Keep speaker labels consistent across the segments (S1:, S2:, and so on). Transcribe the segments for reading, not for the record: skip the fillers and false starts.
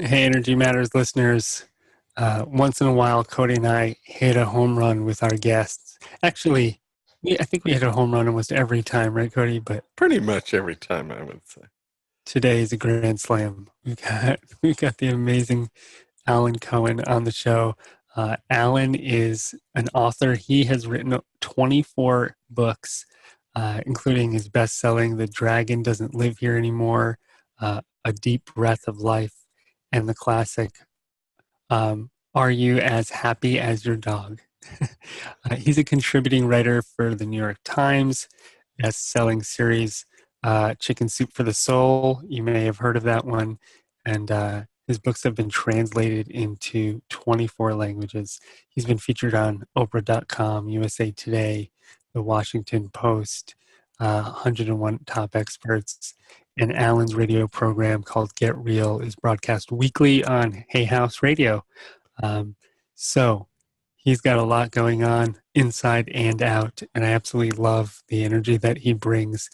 S1: Hey, Energy Matters listeners. Once in a while, Cody and I hit a home run with our guests. Actually, I think we hit a home run almost every time, right, Cody? But
S2: Pretty much every time, I would say.
S1: today is a grand slam. We've got the amazing Alan Cohen on the show. Alan is an author. He has written 24 books, including his best-selling "The Dragon Doesn't Live Here Anymore," "A Deep Breath of Life," and the classic "Are You as Happy as Your Dog?" He's a contributing writer for the New York Times, best-selling series Chicken Soup for the Soul. You may have heard of that one. And his books have been translated into 24 languages. He's been featured on Oprah.com, USA Today, The Washington Post, 101 Top Experts. And Alan's radio program called Get Real is broadcast weekly on Hay House Radio. Um, so he's got a lot going on inside and out, and I absolutely love the energy that he brings.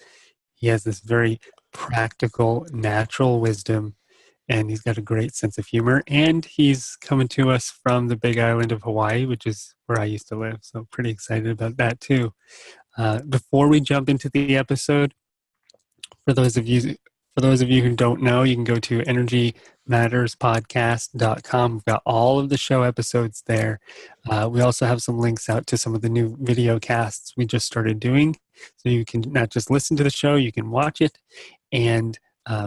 S1: He has this very practical, natural wisdom, and he's got a great sense of humor. And he's coming to us from the big island of Hawaii, which is where I used to live. So pretty excited about that too. Before we jump into the episode, for those of you who don't know, you can go to energymatterspodcast.com. We've got all of the show episodes there. We also have some links out to some of the new video casts we just started doing. So you can not just listen to the show, you can watch it. And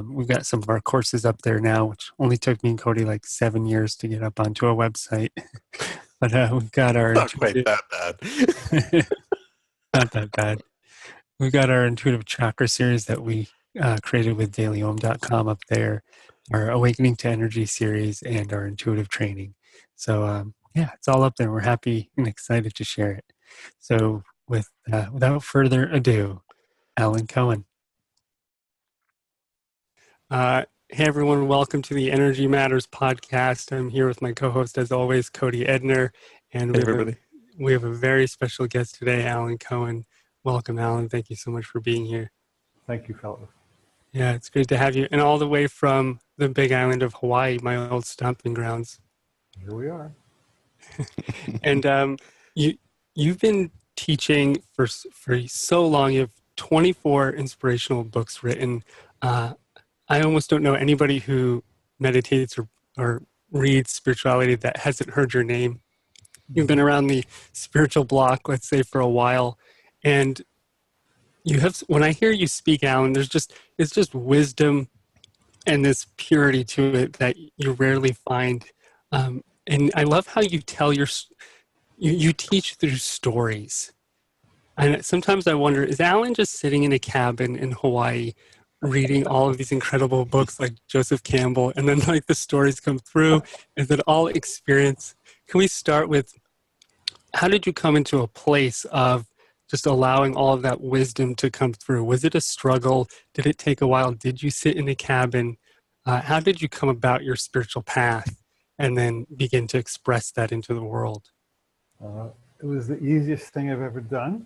S1: we've got some of our courses up there now, which only took me and Cody like 7 years to get up onto a website. But we've got our
S2: Not quite that bad.
S1: not that bad. We've got our intuitive chakra series that we created with dailyohm.com up there, our awakening to energy series, and our intuitive training. So yeah, it's all up there. We're happy and excited to share it. So without further ado, Alan Cohen. Hey everyone, welcome to the Energy Matters podcast. I'm here with my co-host as always, Cody Edner, and
S2: Hey, everybody.
S1: we have a very special guest today, Alan Cohen. Welcome, Alan. Thank you so much for being here.
S3: Thank you, fellas.
S1: Yeah, it's great to have you. And all the way from the big island of Hawaii, my old stomping grounds.
S3: Here we are.
S1: And you've been teaching for so long. You have 24 inspirational books written. I almost don't know anybody who meditates or reads spirituality that hasn't heard your name. You've been around the spiritual block, let's say, for a while. And you have, when I hear you speak, Alan, it's just wisdom and this purity to it that you rarely find. And I love how you tell you teach through stories. And sometimes I wonder, is Alan just sitting in a cabin in Hawaii reading all of these incredible books like Joseph Campbell, and then like the stories come through? Is it all experience? Can we start with, how did you come into a place of just allowing all of that wisdom to come through? Was it a struggle? Did it take a while? Did you sit in a cabin? How did you come about your spiritual path and then begin to express that into the world?
S3: It was the easiest thing I've ever done.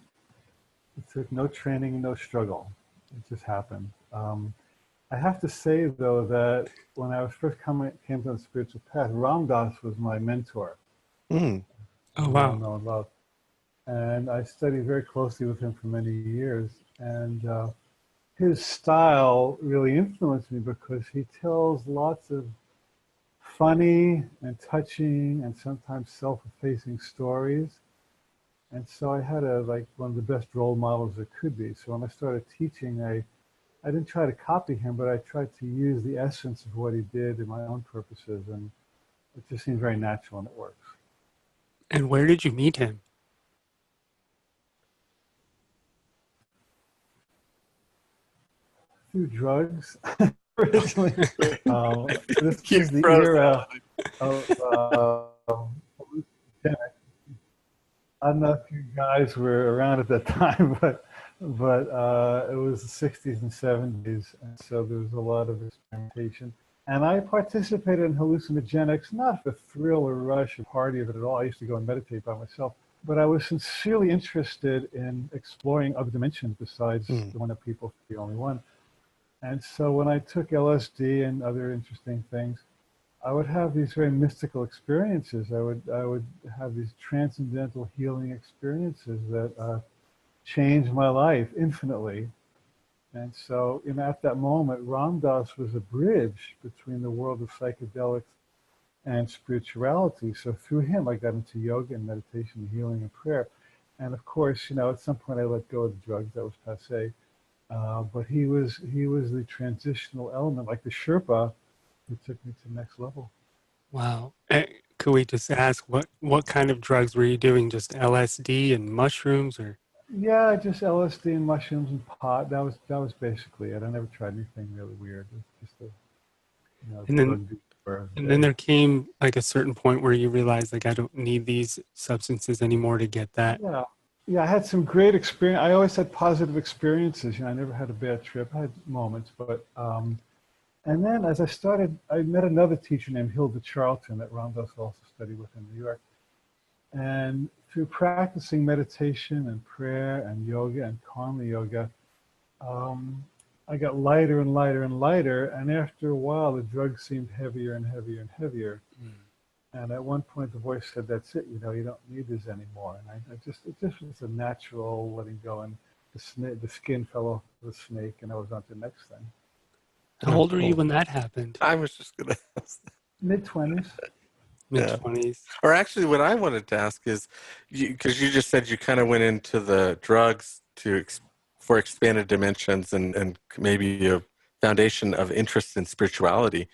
S3: It took no training, no struggle. It just happened. I have to say, though, that when I was first came to the spiritual path, Ram Dass was my mentor.
S1: Oh, wow.
S3: No love. And I studied very closely with him for many years. And his style really influenced me because he tells lots of funny and touching and sometimes self-effacing stories. And so I had one of the best role models there could be. So when I started teaching, I didn't try to copy him, but I tried to use the essence of what he did in my own purposes. And it just seems very natural and it works.
S1: And where did you meet him?
S3: Through drugs. Originally, this is the era of I don't know if you guys were around at that time, but it was the 60s and 70s, and so there was a lot of experimentation. And I participated in hallucinogenics, not the thrill or rush or party of it at all. I used to go and meditate by myself, but I was sincerely interested in exploring other dimensions besides the one that people think the only one. And so when I took LSD and other interesting things, I would have these very mystical experiences. I would have these transcendental healing experiences that changed my life infinitely. And so, at that moment, Ram Dass was a bridge between the world of psychedelics and spirituality. So through him, I got into yoga and meditation, and healing and prayer. And of course, at some point, I let go of the drugs. That was passé. But he was the transitional element, like the Sherpa, who took me to the next level.
S1: Wow. Could we just ask what kind of drugs were you doing? Just LSD and mushrooms, or?
S3: Yeah, just LSD and mushrooms and pot. That was basically it. I never tried anything really weird. It was just a
S1: And then
S3: drug dealer
S1: and then
S3: day.
S1: there came like a certain point where you realized like I don't need these substances anymore to get that.
S3: Yeah, yeah. I had some great experience. I always had positive experiences. I never had a bad trip. I had moments, but and then as I met another teacher named Hilda Charlton that Ram Dass also studied with in New York. And through practicing meditation and prayer and yoga and karma yoga, um, I got lighter and lighter and lighter. And after a while, the drugs seemed heavier and heavier and heavier.
S1: Mm.
S3: And at one point, the voice said, "That's it. You don't need this anymore." And it just was a natural letting go. And the skin fell off the snake, and I was on to the next thing.
S1: How old were you when that happened?
S2: I was just going to ask.
S3: Mid-20s.
S1: Mid
S2: Yeah.
S1: 20s.
S2: Or actually, what I wanted to ask is, because you just said you kind of went into the drugs for expanded dimensions and maybe a foundation of interest in spirituality.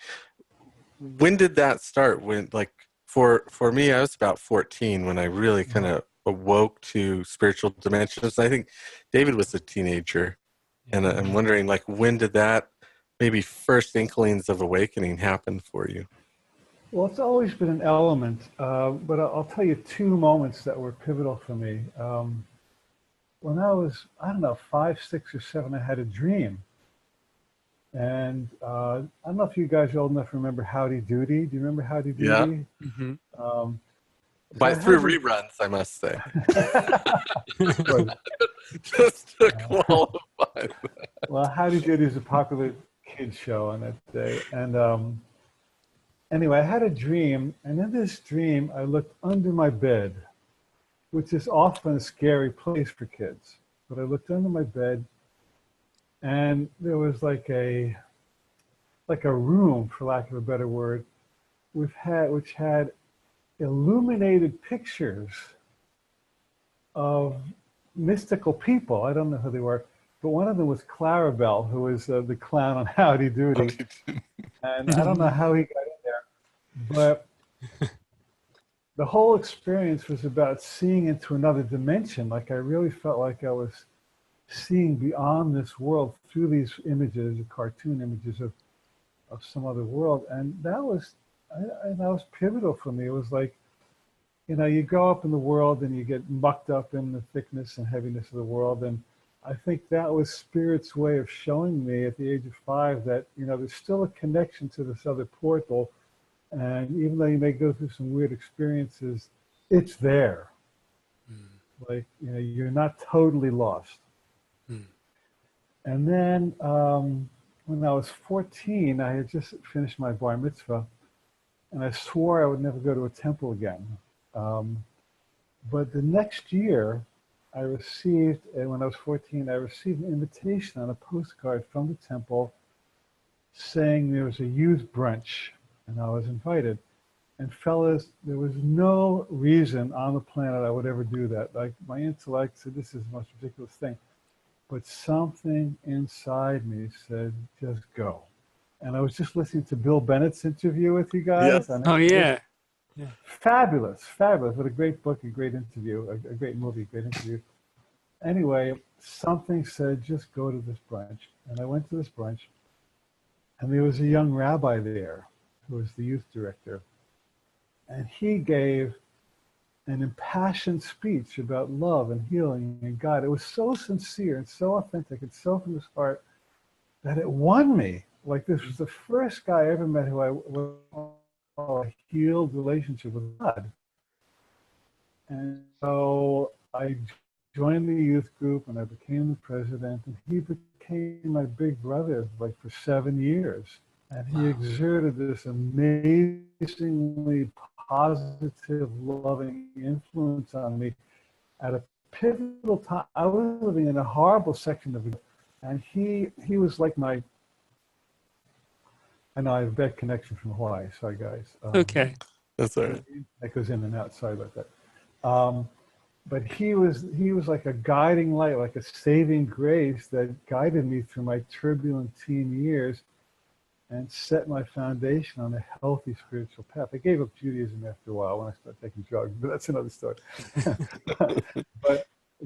S2: When did that start? When, like, for me, I was about 14 when I really kind of awoke to spiritual dimensions. I think David was a teenager, and I'm wondering, like, when did that maybe first inklings of awakening happen for you?
S3: Well, it's always been an element, but I'll tell you two moments that were pivotal for me. When I was, I don't know, 5, 6, or 7, I had a dream. And I don't know if you guys are old enough to remember Howdy Doody. Do you remember Howdy
S2: Yeah.
S3: Doody?
S1: Mm-hmm.
S3: So I
S2: Through
S3: had this.
S2: reruns, I must say.
S3: Good.
S2: Just to qualify.
S3: Well, Howdy Doody is a popular kids show on that day. And anyway, I had a dream. And in this dream, I looked under my bed, which is often a scary place for kids. But I looked under my bed, and there was like a room, for lack of a better word, which had illuminated pictures of mystical people. I don't know who they were, but one of them was Clarabelle, who was the clown on Howdy Doody. And I don't know how he got in there, but the whole experience was about seeing into another dimension. Like I really felt like I was seeing beyond this world through these images, cartoon images of some other world. And that was pivotal for me. It was like, you go up in the world and you get mucked up in the thickness and heaviness of the world. And I think that was Spirit's way of showing me at the age of 5 that, there's still a connection to this other portal. And even though you may go through some weird experiences, it's there. Like, you're not totally lost. And then when I was 14, I had just finished my bar mitzvah, and I swore I would never go to a temple again. But the next year, when I was 14, I received an invitation on a postcard from the temple saying there was a youth brunch, and I was invited. And fellas, there was no reason on the planet I would ever do that. Like, my intellect said, this is the most ridiculous thing. But something inside me said, just go. And I was just listening to Bill Bennett's interview with you guys.
S2: Yes.
S1: Oh yeah.
S3: Fabulous, fabulous. What a great book, a great interview, a great movie, great interview. Anyway, something said, just go to this brunch. And I went to this brunch, and there was a young rabbi there who was the youth director. And he gave an impassioned speech about love and healing and God. It was so sincere and so authentic and so from his heart that it won me. Like, this was the first guy I ever met who I a healed relationship with God. And so I joined the youth group, and I became the president, and he became my big brother, like, for 7 years. And he
S1: Wow.
S3: exerted this amazingly positive, loving influence on me at a pivotal time. I was living in a horrible section of it, and he was like my. I know I have a bad connection from Hawaii. Sorry, guys.
S1: Okay.
S2: That's all right.
S3: That goes in and out. Sorry about that. But he was like a guiding light, like a saving grace that guided me through my turbulent teen years and set my foundation on a healthy spiritual path. I gave up Judaism after a while when I started taking drugs, but that's another story.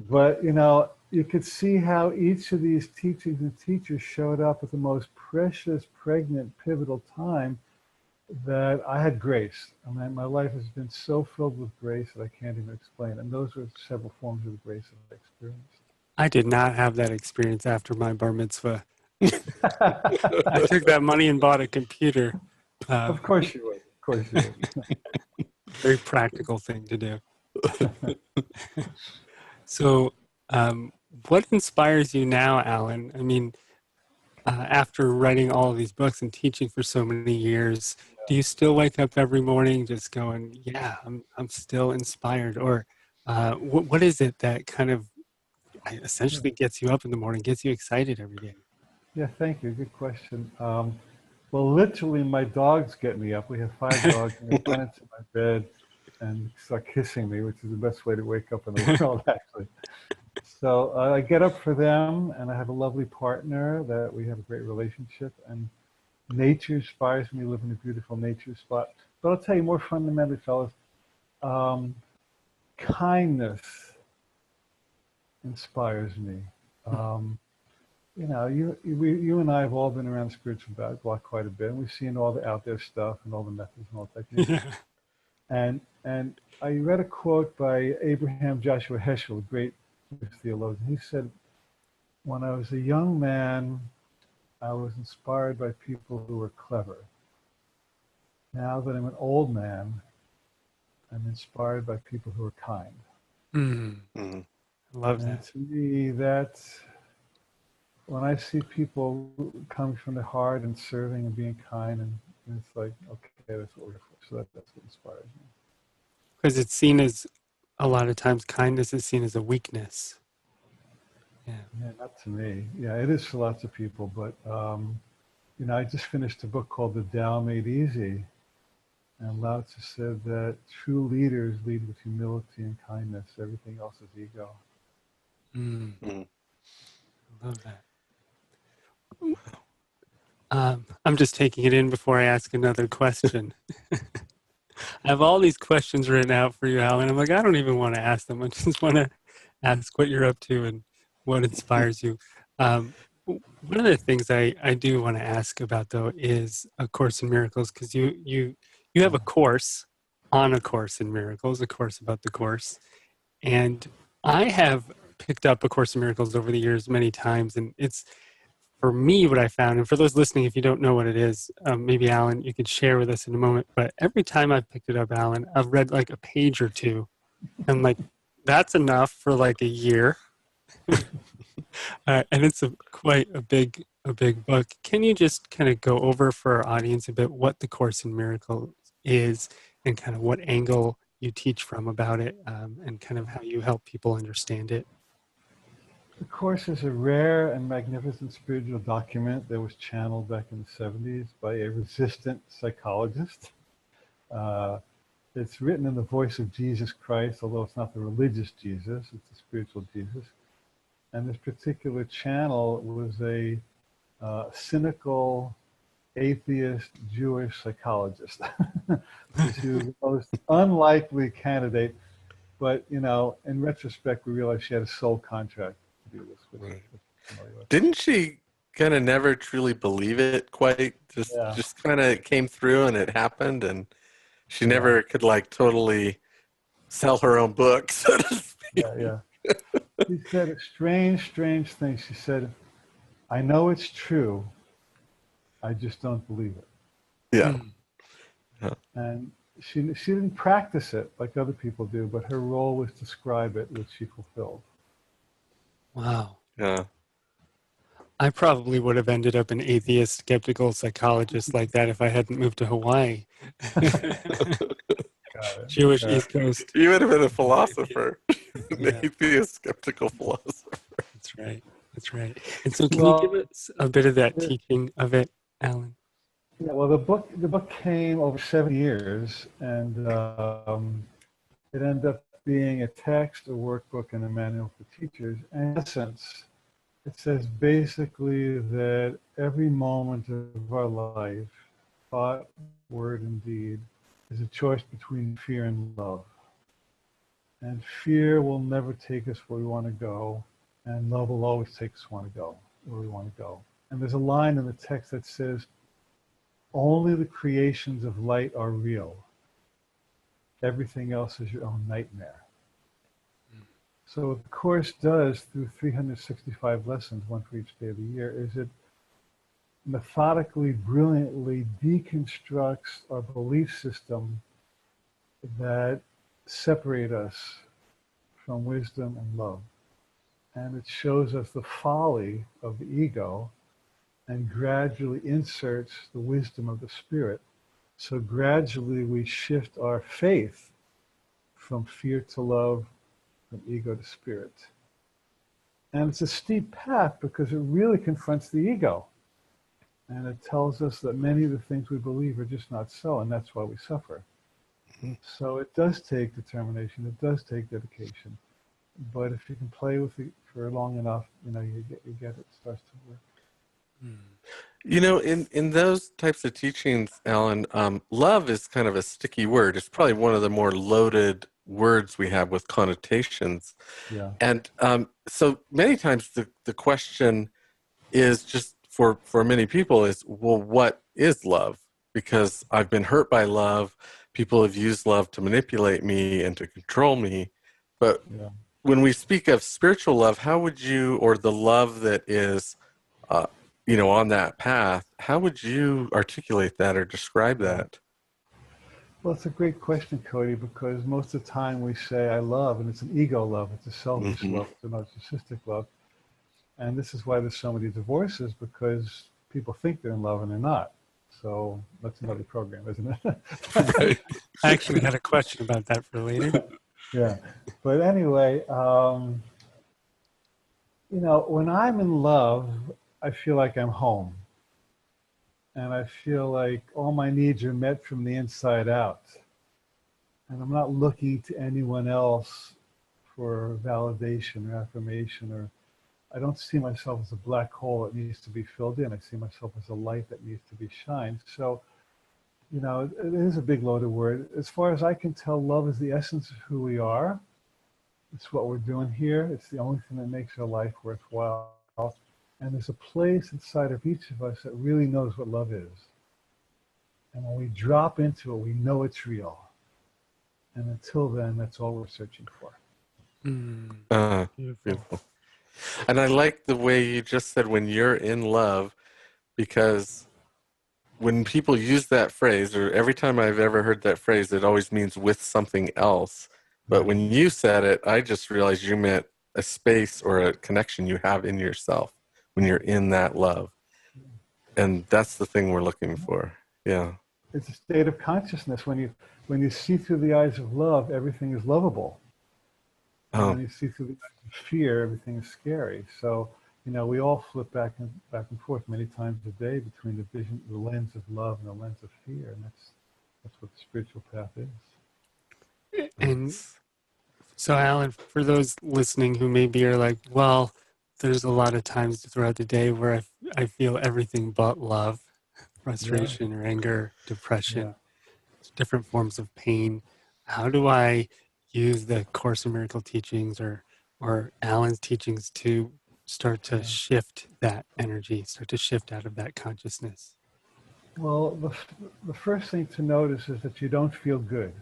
S3: but you know, you could see how each of these teachings and teachers showed up at the most precious, pregnant, pivotal time that I had grace. I mean, my life has been so filled with grace that I can't even explain. And those are several forms of the grace that I experienced.
S1: I did not have that experience after my bar mitzvah. I took that money and bought a computer.
S3: Of course you would. Of course you would.
S1: Very practical thing to do. So, what inspires you now, Alan? I mean, after writing all of these books and teaching for so many years, do you still wake up every morning just going, "Yeah, I'm still inspired"? Or what is it that kind of essentially gets you up in the morning, gets you excited every day?
S3: Yeah, thank you. Good question. Well, literally, my dogs get me up. We have 5 dogs, and they run into my bed and start kissing me, which is the best way to wake up in the world, actually. So I get up for them, and I have a lovely partner that we have a great relationship. And nature inspires me. Live in a beautiful nature spot. But I'll tell you more fundamentally, fellas, kindness inspires me. You know, you and I have all been around the spiritual block quite a bit, and we've seen all the out there stuff and all the methods and all the techniques.
S1: Yeah.
S3: And I read a quote by Abraham Joshua Heschel, a great theologian. He said, "When I was a young man, I was inspired by people who were clever. Now that I'm an old man, I'm inspired by people who are kind."
S1: Mm-hmm. I love
S3: And
S1: that.
S3: to me, that's when I see people coming from the heart and serving and being kind, and it's like, okay, that's what we're for. So that's what inspires me.
S1: Because it's seen as, a lot of times, kindness is seen as a weakness. Yeah.
S3: Yeah, not to me. Yeah, it is for lots of people, but you know, I just finished a book called The Tao Made Easy, and Lao Tzu said that true leaders lead with humility and kindness. Everything else is ego.
S1: I love that. I'm just taking it in before I ask another question. I have all these questions written out for you, Alan. I'm like, I don't even want to ask them. I just want to ask what you're up to and what inspires you. One of the things I do want to ask about, though, is A Course in Miracles, because you have a course on A Course in Miracles, a course about the course. And I have picked up A Course in Miracles over the years many times, and it's, for me, what I found, and for those listening, if you don't know what it is, maybe Alan, you could share with us in a moment. But every time I've picked it up, Alan, I've read like a page or two, and like that's enough for like a year. And it's quite a big book. Can you just kind of go over for our audience a bit what the Course in Miracles is, and kind of what angle you teach from about it, and kind of how you help people understand it?
S3: The Course is a rare and magnificent spiritual document that was channeled back in the 70s by a resistant psychologist. It's written in the voice of Jesus Christ, although it's not the religious Jesus, it's the spiritual Jesus. And this particular channel was a cynical, atheist, Jewish psychologist. She was the most unlikely candidate, but you know, in retrospect, we realized she had a soul contract to do this.
S2: Right. Didn't she kind of never truly believe it quite? Just kind of came through and it happened, and she never could like totally sell her own book, so to speak.
S3: Yeah. She said a strange thing. She said, "I know it's true. I just don't believe it."
S2: Yeah.
S3: And she didn't practice it like other people do, but her role was to describe it, which she fulfilled.
S1: Wow.
S2: Yeah.
S1: I probably would have ended up an atheist, skeptical psychologist like that if I hadn't moved to Hawaii.
S3: Got it.
S1: Jewish
S3: Got it.
S1: East Coast.
S2: You would have been a philosopher, an
S1: Yeah,
S2: atheist, skeptical philosopher.
S1: that's right. That's right. And so can you give
S3: Well,
S1: us a bit of that teaching of it, Alan?
S3: yeah, well, the book came over 7 years, and it ended up being a text, a workbook, and a manual for teachers. And in essence, it says basically that every moment of our life, thought, word, and deed, is a choice between fear and love. And fear will never take us where we want to go, and love will always take us where we want to go. And there's a line in the text that says, only the creations of light are real. Everything else is your own nightmare. So what the Course does through 365 lessons, one for each day of the year, is it methodically, brilliantly deconstructs our belief system that separate us from wisdom and love. And it shows us the folly of the ego and gradually inserts the wisdom of the spirit. So gradually we shift our faith from fear to love, from ego to spirit. And it's a steep path because it really confronts the ego. And it tells us that many of the things we believe are just not so, and that's why we suffer. So it does take determination, it does take dedication. But if you can play with it for long enough, you get it starts to work.
S2: You know, in those types of teachings, Alan, love is kind of a sticky word. It's probably one of the more loaded words we have with connotations.
S3: Yeah.
S2: And so many times the question is just for many people is, well, what is love? Because I've been hurt by love. People have used love to manipulate me and to control me. But
S3: Yeah.
S2: when we speak of spiritual love, how would you, or the love that is, on that path, how would you articulate that or describe that?
S3: Well, it's a great question, Cody, because most of the time we say I love, and it's an ego love, it's a selfish
S2: Mm-hmm.
S3: love, it's a narcissistic love. And this is why there's so many divorces, because people think they're in love and they're not. So that's another program, isn't it?
S2: Right.
S1: I actually had a question about that for later.
S3: Yeah. But anyway, when I'm in love, I feel like I'm home. And I feel like all my needs are met from the inside out. And I'm not looking to anyone else for validation or affirmation, or I don't see myself as a black hole that needs to be filled in. I see myself as a light that needs to be shined. So, it is a big loaded word. As far as I can tell, love is the essence of who we are. It's what we're doing here. It's the only thing that makes our life worthwhile. And there's a place inside of each of us that really knows what love is. And when we drop into it, we know it's real. And until then, that's all we're searching for.
S1: Beautiful.
S2: Beautiful. And I like the way you just said when you're in love, because when people use that phrase, or every time I've ever heard that phrase, it always means with something else. But when you said it, I just realized you meant a space or a connection you have in yourself when you're in that love. And that's the thing we're looking for. Yeah.
S3: It's a state of consciousness. When you see through the eyes of love, everything is lovable. And when you see through the eyes of fear, everything is scary. So, we all flip back and forth many times a day between the lens of love and the lens of fear. And that's what the spiritual path is.
S1: And so, Alan, for those listening who maybe are like, well, there's a lot of times throughout the day where I feel everything but love, frustration or anger, depression, different forms of pain. How do I use the Course in Miracle teachings or Alan's teachings to start to shift that energy, start to shift out of that consciousness?
S3: Well, the first thing to notice is that you don't feel good.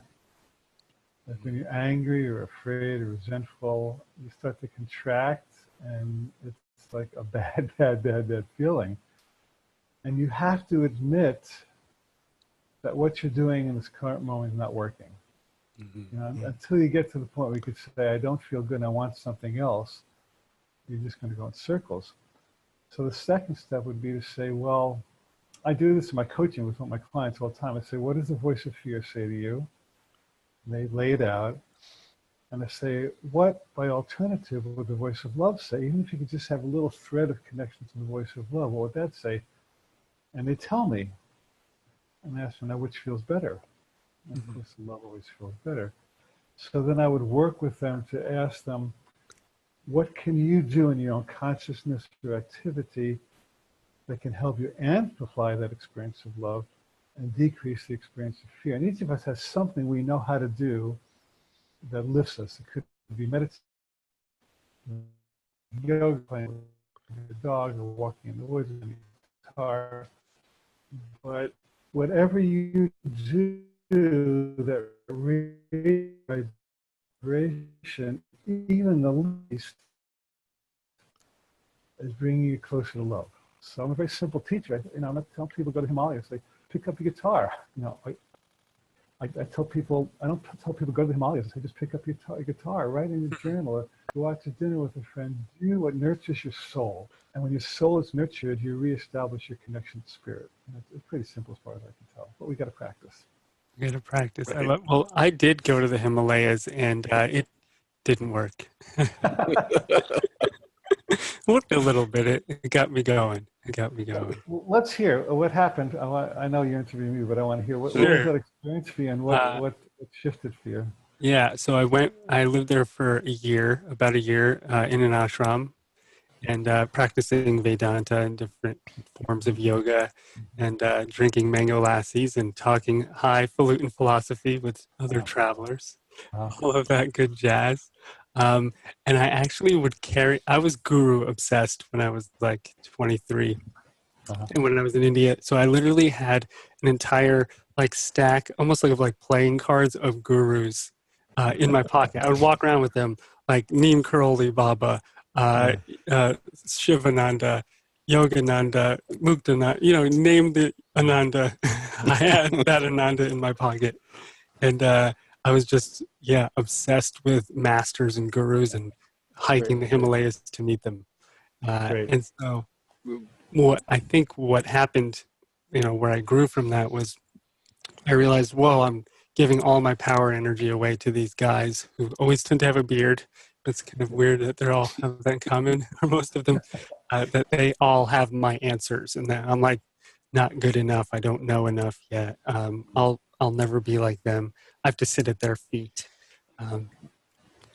S3: Like when you're angry or afraid or resentful, you start to contract, and it's like a bad, bad, bad, bad feeling. And you have to admit that what you're doing in this current moment is not working. Until you get to the point where you could say, I don't feel good and I want something else, you're just going to go in circles. So the second step would be to say, well, I do this in my coaching with my clients all the time. I say, what does the voice of fear say to you? And they lay it out. And I say, what by alternative would the voice of love say? Even if you could just have a little thread of connection to the voice of love, what would that say? And they tell me. And I ask them, now which feels better? And of course, the love always feels better. So then I would work with them to ask them, what can you do in your own consciousness or activity that can help you amplify that experience of love and decrease the experience of fear? And each of us has something we know how to do that lifts us. It could be meditation, yoga, playing with the dog, or walking in the woods, and guitar. But whatever you do that raises vibration, even the least, is bringing you closer to love. So I'm a very simple teacher. I'm not telling people to go to Himalayas. They pick up a guitar. I tell people, I don't tell people go to the Himalayas. I say just pick up your guitar, write in your journal, or go out to dinner with a friend. Do what nurtures your soul. And when your soul is nurtured, you reestablish your connection to spirit. And it's pretty simple as far as I can tell. But we got to practice.
S1: You got to practice.
S2: Right.
S1: Well, I did go to the Himalayas, and it didn't work. Worked a little bit. It got me going. It got me going.
S3: Let's hear what happened. I know you're interviewing me, but I want to hear what
S1: Sure.
S3: was that experience for you, and what shifted for you?
S1: Yeah, so I lived there for about a year, in an ashram, and practicing Vedanta and different forms of yoga, and drinking mango lassies and talking highfalutin philosophy with other travelers, all of that good jazz. And I actually I was guru obsessed when I was like 23. And when I was in India, so I literally had an entire like stack, almost like playing cards of gurus in my pocket. I would walk around with them, like Neem Karoli Baba, Shivananda, Yogananda, Muktananda, name the Ananda. I had that Ananda in my pocket. And I was just, obsessed with masters and gurus and hiking the Himalayas to meet them. And so what happened, where I grew from that was I realized, whoa, I'm giving all my power and energy away to these guys who always tend to have a beard. It's kind of weird that they all have that in common, or most of them, that they all have my answers, and that I'm like not good enough. I don't know enough yet. I'll never be like them. I have to sit at their feet.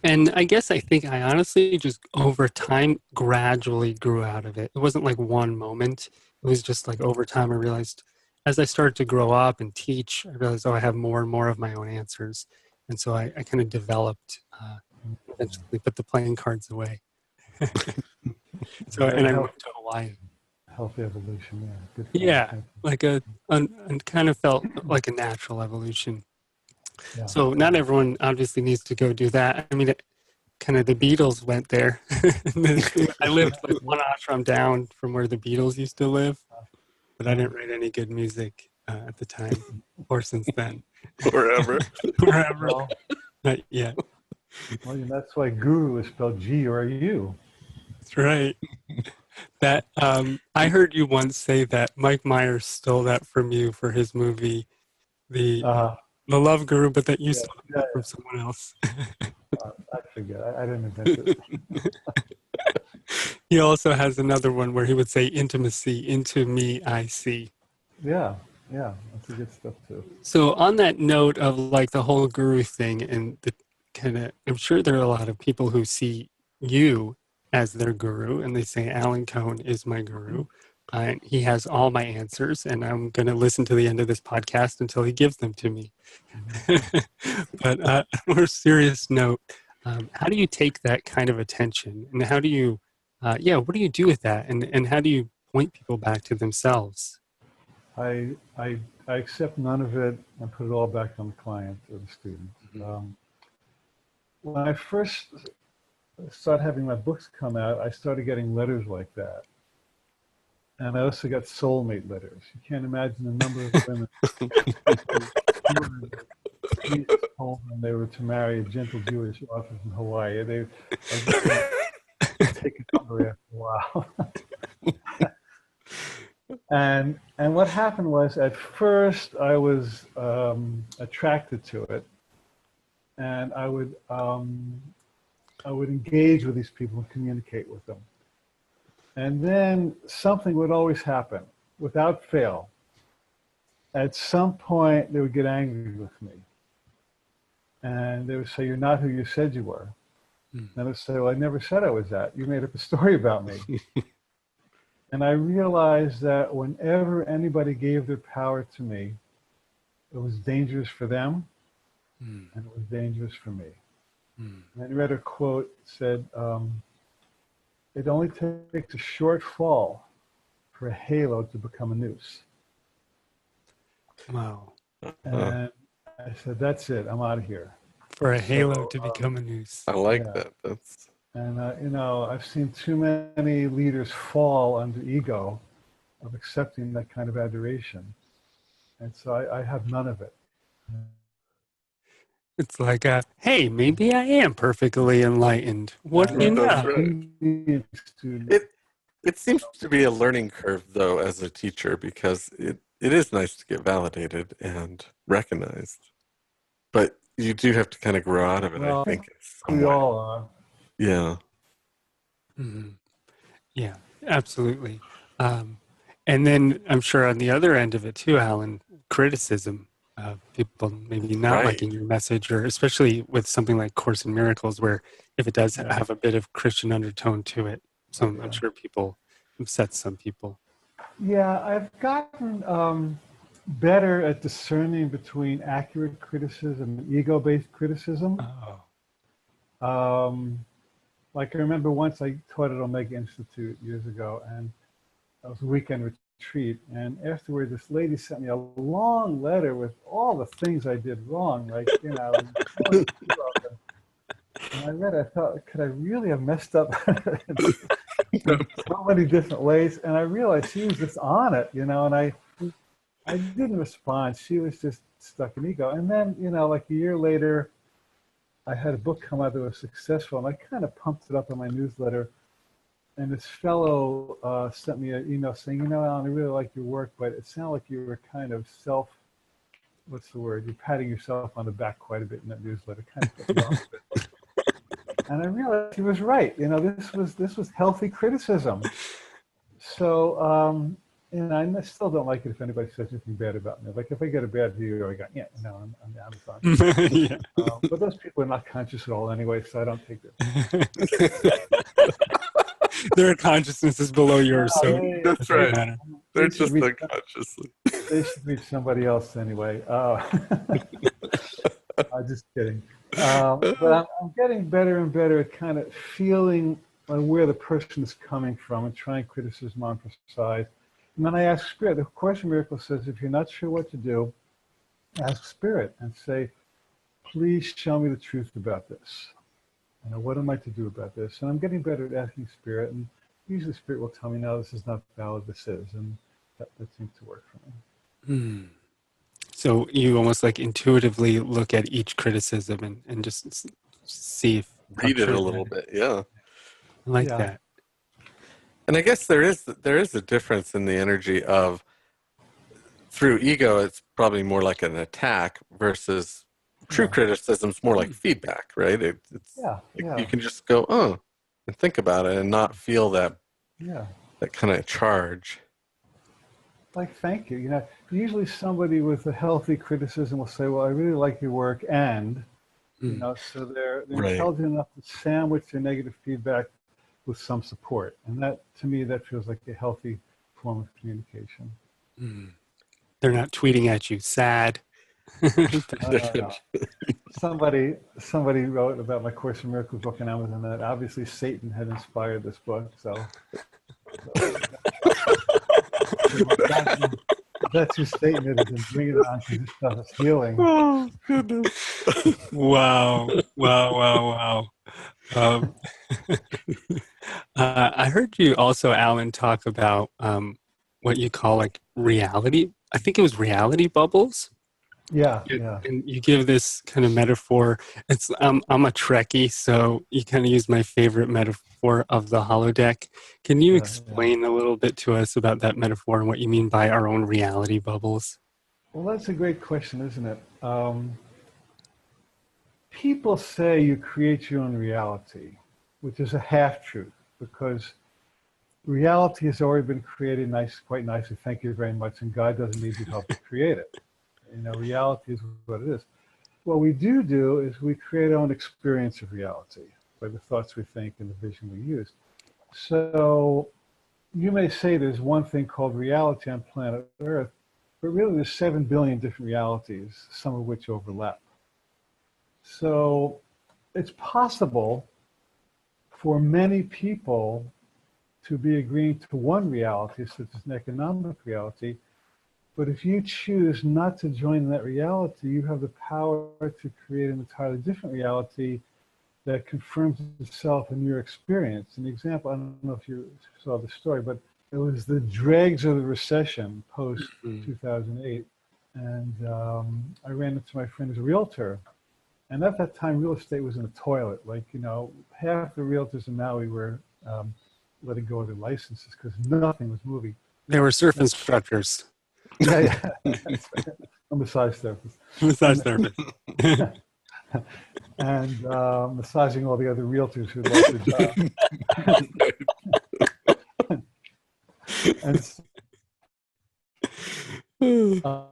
S1: And I think I honestly just over time gradually grew out of it. It wasn't like one moment. It was just like over time I realized as I started to grow up and teach, I realized, I have more and more of my own answers. And so I kind of developed, eventually put the playing cards away. And I moved to Hawaii.
S3: Healthy evolution, yeah. Good.
S1: Yeah, like and kind of felt like a natural evolution.
S3: Yeah.
S1: So not everyone obviously needs to go do that. I mean, kind of the Beatles went there. I lived like one ashram down from where the Beatles used to live, but I didn't write any good music at the time or since then.
S2: Forever.
S1: Forever. Not yet.
S3: Well, that's why guru is spelled G-U-R-U.
S1: That's right. That I heard you once say that Mike Myers stole that from you for his movie, the Love Guru, but that you stole it from someone else.
S3: I forget. I didn't invent it.
S1: He also has another one where he would say intimacy, into me I see.
S3: Yeah, that's a good stuff too.
S1: So on that note of like the whole guru thing and the kind of, I'm sure there are a lot of people who see you as their guru and they say Alan Cohen is my guru. And he has all my answers and I'm going to listen to the end of this podcast until he gives them to me. But on a more serious note, how do you take that kind of attention and how do you, what do you do with that? And how do you point people back to themselves?
S3: I accept none of it and put it all back on the client or the student. When I first started having my books come out, I started getting letters like that. And I also got soulmate letters. You can't imagine the number of women who told them they were to marry a gentle Jewish author from Hawaii. They take a number after a while. And what happened was, at first I was attracted to it, and I would engage with these people and communicate with them. And then something would always happen without fail. At some point, they would get angry with me. And they would say, "You're not who you said you were." And I would say, "Well, I never said I was that. You made up a story about me." And I realized that whenever anybody gave their power to me, it was dangerous for them, and it was dangerous for me. And I read a quote that said, "It only takes a short fall for a halo to become a noose."
S1: Wow.
S3: And I said, "That's it. I'm out of here."
S1: For a halo to become a noose.
S2: I like
S3: Yeah.
S2: that. That's
S3: And, I've seen too many leaders fall under ego of accepting that kind of adoration. And so I have none of it.
S1: It's like, hey, maybe I am perfectly enlightened. What do you
S2: That's
S1: know?
S2: right. It seems to be a learning curve, though, as a teacher, because it is nice to get validated and recognized. But you do have to kind of grow out of it,
S3: Well,
S2: I think.
S3: we all are.
S2: Yeah.
S1: Mm-hmm. Yeah, absolutely. And then I'm sure on the other end of it too, Alan, criticism. People maybe not
S2: Right.
S1: liking your message, or especially with something like Course in Miracles, where if it does have a bit of Christian undertone to it, I'm sure people upsets some people.
S3: Yeah, I've gotten better at discerning between accurate criticism and ego-based criticism.
S1: Oh.
S3: Like I remember once I taught at Omega Institute years ago, and it was a weekend retreat, and afterwards this lady sent me a long letter with all the things I did wrong, like, and I read it, I thought, could I really have messed up in so many different ways? And I realized she was just on it, and I didn't respond. She was just stuck in ego. And then, like a year later, I had a book come out that was successful, and I kind of pumped it up in my newsletter. And this fellow sent me an email saying, "Alan, I really like your work, but it sounded like you were kind of what's the word? You're patting yourself on the back quite a bit in that newsletter." Kind of put me off a bit. And I realized he was right. This was healthy criticism. So, and I still don't like it if anybody says anything bad about me. Like if I get a bad review, I go, I'm Amazon.
S1: Yeah.
S3: But those people are not conscious at all anyway, so I don't take it.
S1: Their consciousness is below yours, so
S2: That's right.
S1: Matter.
S2: They're just unconsciously.
S3: They should reach somebody else anyway. I'm just kidding. But I'm getting better and better at kind of feeling where the person is coming from and trying criticism on for size. And then I ask Spirit. The Course in Miracles says, if you're not sure what to do, ask Spirit and say, "Please show me the truth about this. What am I to do about this?" And I'm getting better at asking Spirit, and usually Spirit will tell me, "No, this is not valid, this is." And that seems to work for me.
S1: So you almost like intuitively look at each criticism and just see if
S2: read it a little bit. Yeah.
S1: I like that.
S2: And I guess there is a difference in the energy of, through ego, it's probably more like an attack versus true criticism's more like feedback, right? You can just go, "Oh," and think about it and not feel that kind of charge.
S3: Like, thank you. Usually somebody with a healthy criticism will say, "Well, I really like your work," and so they're intelligent enough to sandwich their negative feedback with some support. And that, to me, that feels like a healthy form of communication.
S1: They're not tweeting at you, sad.
S3: Somebody wrote about my Course in Miracles book on Amazon that obviously Satan had inspired this book. So that's who Satan is, and bring it on because this stuff is healing.
S2: Oh, goodness.
S1: Wow. I heard you also, Alan, talk about what you call like reality. I think it was reality bubbles.
S3: Yeah, yeah.
S1: And you give this kind of metaphor. It's I'm a Trekkie, so you kind of use my favorite metaphor of the holodeck. Can you
S3: Yeah, yeah.
S1: explain a little bit to us about that metaphor and what you mean by our own reality bubbles?
S3: Well, that's a great question, isn't it? People say you create your own reality, which is a half truth because reality has already been created quite nicely. Thank you very much. And God doesn't need your help to create it. You know, reality is what it is. What we do is we create our own experience of reality by the thoughts we think and the vision we use. So you may say there's one thing called reality on planet Earth, but really there's 7 billion different realities, some of which overlap. So it's possible for many people to be agreeing to one reality, such as an economic reality, but if you choose not to join that reality, you have the power to create an entirely different reality that confirms itself in your experience. An example, I don't know if you saw the story, but it was the dregs of the recession post
S1: Mhm.
S3: 2008. And I ran into my friend who's a realtor. And at that time, real estate was in the toilet. Like, you know, half the realtors in Maui were letting go of their licenses because nothing was moving.
S1: They were surf instructors,
S3: Yeah, yeah. That's right. A massage therapist.
S1: massage
S3: And,
S1: therapists.
S3: and massaging all the other realtors who'd lost their job. And uh,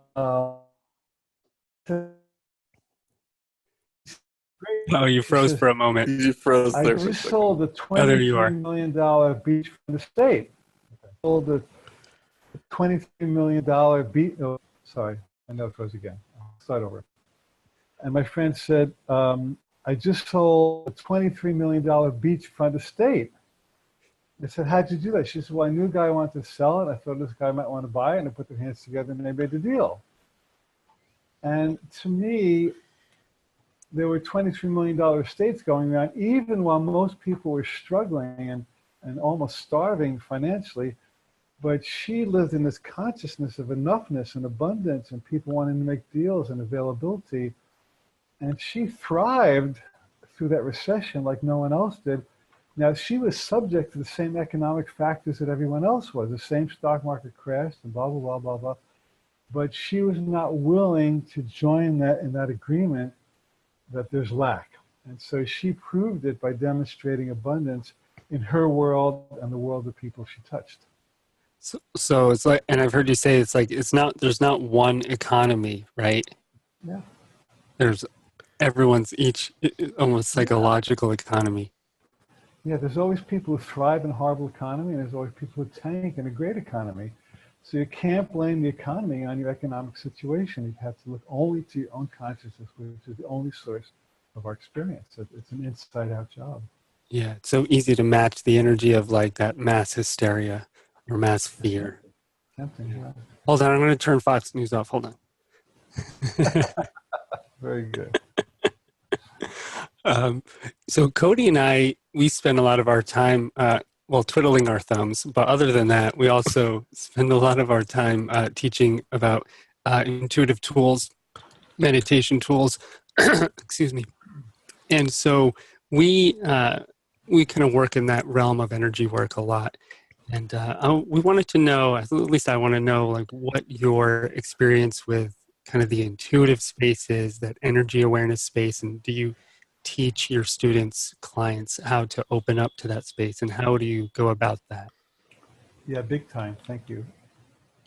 S1: Oh, you
S3: she
S1: froze
S3: says,
S1: for a moment.
S2: You froze
S3: I
S2: there for a
S3: just
S2: second.
S3: sold a
S1: Oh, there you
S3: $23
S1: are.
S3: million beach from the state. Sold a $23 million beach. Oh, sorry, I know it goes again. I'll start over. And my friend said, I just sold a $23 million beachfront estate. I said, how'd you do that? She said, well, I knew a guy wanted to sell it. I thought this guy might want to buy it. And they put their hands together and they made the deal. And to me, there were $23 million estates going around, even while most people were struggling and almost starving financially. But she lived in this consciousness of enoughness and abundance and people wanting to make deals and availability. And she thrived through that recession like no one else did. Now, she was subject to the same economic factors that everyone else was. The same stock market crashed and blah, blah, blah, blah, blah. But she was not willing to join that in that agreement that there's lack. And so she proved it by demonstrating abundance in her world and the world of people she touched.
S1: So it's like, and I've heard you say it's like there's not one economy, right?
S3: Yeah.
S1: There's everyone's each almost
S3: Yeah.
S1: psychological economy.
S3: Yeah, there's always people who thrive in a horrible economy, and there's always people who tank in a great economy. So you can't blame the economy on your economic situation. You have to look only to your own consciousness, which is the only source of our experience. It's an inside-out job.
S1: Yeah, it's so easy to match the energy of like that mass hysteria or mass
S3: It's
S1: fear.
S3: tempting,
S1: Yeah.
S3: yeah.
S1: Hold on, I'm going to turn Fox News off. Hold on.
S3: Very good.
S1: um, so Cody and I, we spend a lot of our time, well, twiddling our thumbs. But other than that, we also spend a lot of our time teaching about intuitive tools, meditation tools. Excuse me. And so we uh, we kind of work in that realm of energy work a lot. And we wanted to know, at least I want to know, like what your experience with kind of the intuitive space is, that energy awareness space, and do you teach your students, clients, how to open up to that space, and how do you go about that?
S3: Yeah, big time. Thank you.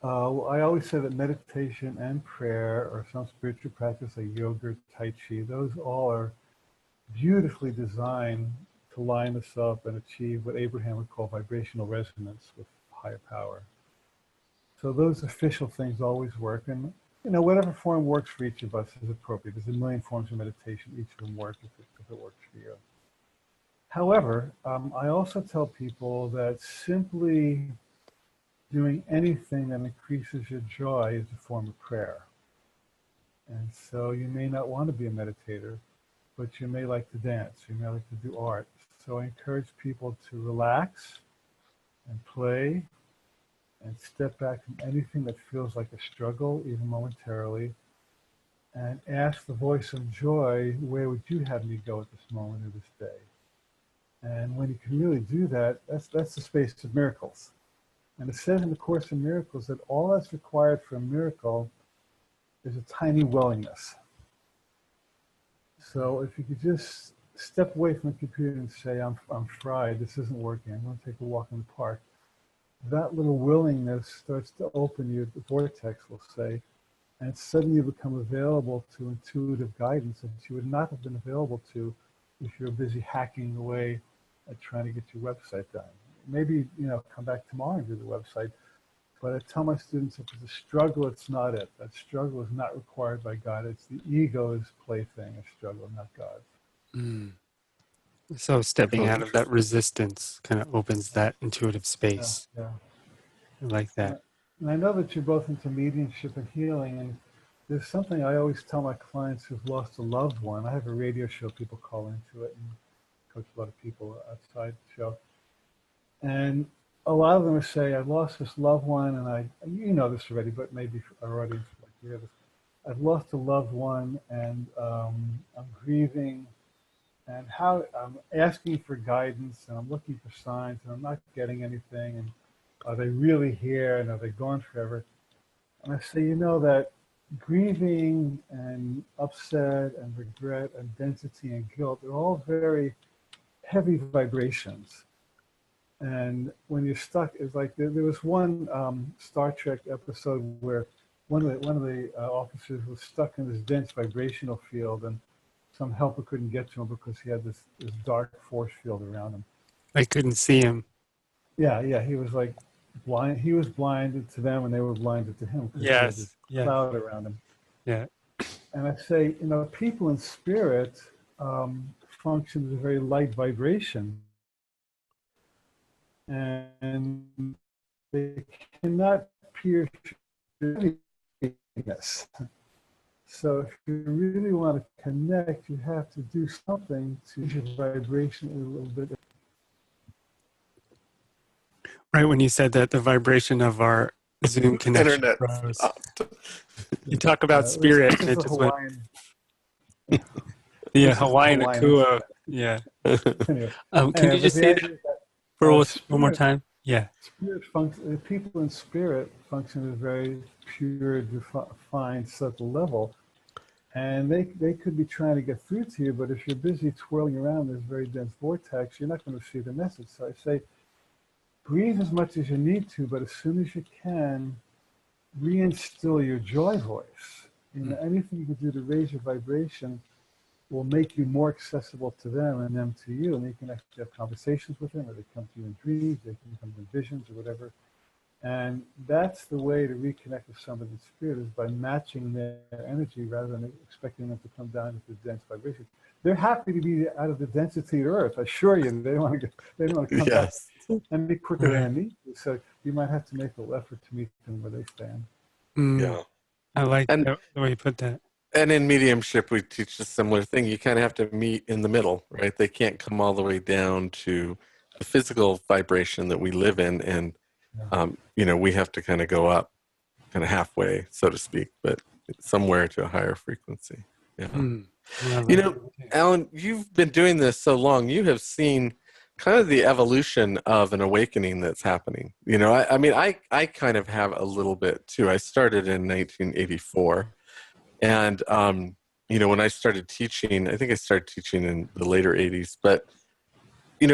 S3: I always say that meditation and prayer or some spiritual practice like yoga, tai chi, those all are beautifully designed to line us up and achieve what Abraham would call vibrational resonance with higher power. So those official things always work. And, you know, whatever form works for each of us is appropriate. There's a million forms of meditation. Each of them work if it works for you. However, I also tell people that simply doing anything that increases your joy is a form of prayer. And so you may not want to be a meditator, but you may like to dance, you may like to do art. So I encourage people to relax and play and step back from anything that feels like a struggle, even momentarily, and ask the voice of joy, where would you have me go at this moment of this day? And when you can really do that, that's the space of miracles. And it says in the Course in Miracles that all that's required for a miracle is a tiny willingness. So if you could just step away from the computer and say, I'm fried, this isn't working, I'm going to take a walk in the park. That little willingness starts to open you, the vortex will say, and suddenly you become available to intuitive guidance that you would not have been available to if you're busy hacking away at trying to get your website done. Maybe, come back tomorrow and do the website. But I tell my students, if it's a struggle, it's not it. That struggle is not required by God. It's the ego's plaything, a struggle, not God's.
S1: Mm. So stepping out of that resistance kind of opens that intuitive space.
S3: Yeah.
S1: I like that.
S3: And I know that you're both into mediumship and healing, and there's something I always tell my clients who've lost a loved one. I have a radio show, people call into it, and coach a lot of people outside the show. And a lot of them will say, I lost this loved one, and you know this already, but maybe our audience like to hear this. I've lost a loved one, and I'm grieving, and how I'm asking for guidance, and I'm looking for signs, and I'm not getting anything, and are they really here, and are they gone forever? And I say, that grieving and upset and regret and density and guilt are all very heavy vibrations. And when you're stuck, it's like there was one Star Trek episode where one of the officers was stuck in this dense vibrational field, and some helper couldn't get to him because he had this dark force field around him.
S1: I couldn't see him.
S3: Yeah, he was like blind. He was blinded to them, and they were blinded to him because he had this cloud around him.
S1: Yeah.
S3: And I say, people in spirit function as a very light vibration. And they cannot pierce heaviness. So if you really want to connect, you have to do something to your vibration a little bit.
S1: Right when you said that, the vibration of our Zoom connection
S2: Internet
S1: rose.
S2: stopped.
S1: You talk about spirit, and it just went. Yeah, Hawaiian Akua. Yeah.
S3: Anyway,
S1: can you just say that for one more time? Yeah.
S3: Spirit function. People in spirit function at a very pure, defined, subtle level, and they could be trying to get through to you. But if you're busy twirling around this very dense vortex, you're not going to see the message. So I say, breathe as much as you need to, but as soon as you can, reinstill your joy voice. Anything you can do to raise your vibration will make you more accessible to them and them to you, and you can actually have conversations with them, or they come to you in dreams, they can come in visions or whatever. And that's the way to reconnect with somebody in spirit, is by matching their energy rather than expecting them to come down into the dense vibration. They're happy to be out of the density of Earth. I assure you, they don't want to come back any quicker than me. So you might have to make a little effort to meet them where they stand.
S2: Yeah,
S1: I like the way you put that.
S2: And in mediumship, we teach a similar thing. You kind of have to meet in the middle, right? They can't come all the way down to the physical vibration that we live in, and we have to kind of go up, kind of halfway, so to speak, but somewhere to a higher frequency. Yeah. Alan, you've been doing this so long. You have seen kind of the evolution of an awakening that's happening. I kind of have a little bit too. I started in 1984. And, when I started teaching, I think I started teaching in the later 80s, but,